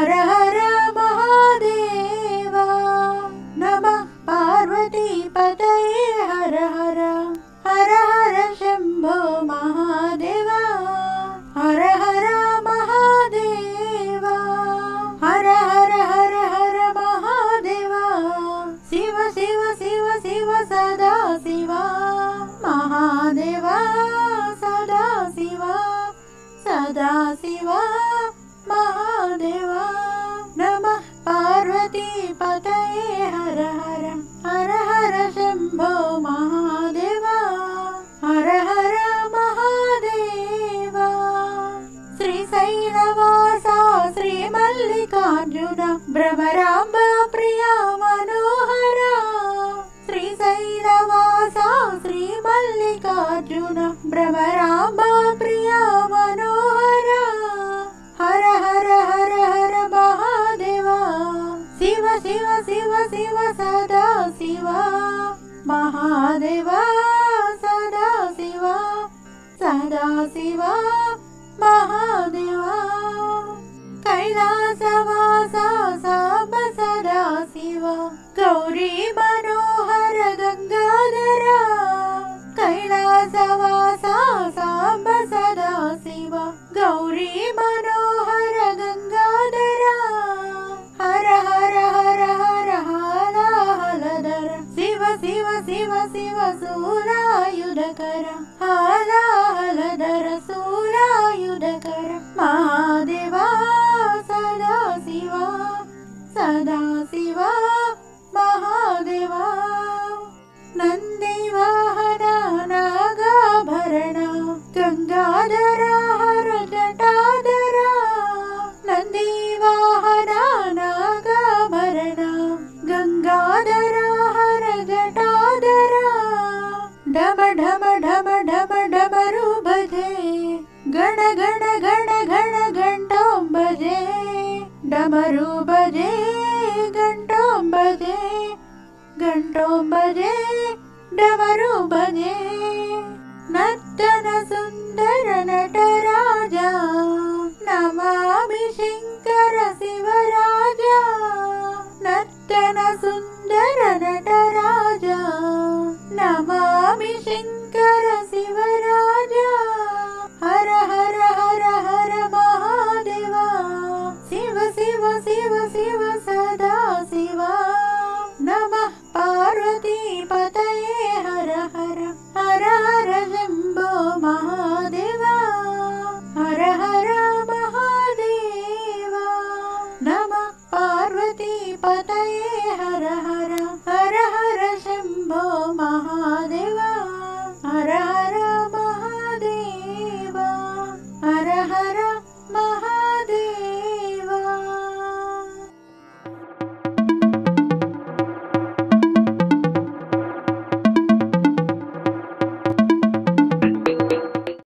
हर हर महादेवा नमः पार्वतीपतये हर हर हर हर शम्भो महादेवा हर हर महादेवा हर हर हर हर महादेवा शिव शिव शिव शिव सदा शिवा महादेवा सदा शिवा महादेवा नमः पार्वतीपतये हर हर हर हर शम्भो महादेवा हर हर महादेवा श्रीशैलवासा श्रीमल्लिकार्जुन भ्रमराम्बा प्रिया मनोहरा श्रीशैलवासा श्रीमल्लिकार्जुन भ्रमराम्बा प्रिया मनोहरा हर हर हर हर महादेवा शिव शिव शिव शिव सदा शिवा महादेवा सदा शिवा महादेवा कैलासवासा साम्ब सदा शिवा गौरी मनोहर गंगाधरा कैलासवासा साम्ब सदा शिवा गौरी मनोहर गंगाधरा हर हर हर हर हालाहलधर शिव शिव शिव शिव शूलायुधकर हालाहलधर शूलायुधकर महादेवा सदा शिवा महादेवा नंदीवाहन नागाभरण गंगाधरा हर जटाधरा नंदीवाहन नागाभरण गंगाधरा हर जटाधरा ढम ढम ढम ढम डमरू बजे गण गण गण गण घंटों बजे डमरू बजे घंटों बजे डमरू बजे नर्तन सुंदर नटराजा नमामि शंकर शिवराजा नर्तन सुंदर नटराजा नमामि शंकर शिवराजा हर हर हर हर महादेवा शिव शिव शिव शिव सदा शिवा नमः पार्वतीपतये हर हर हर हर शम्भो महादेवा हर हर महादेवा नमः पार्वतीपतये हर हर हर हर शम्भो महादेवा।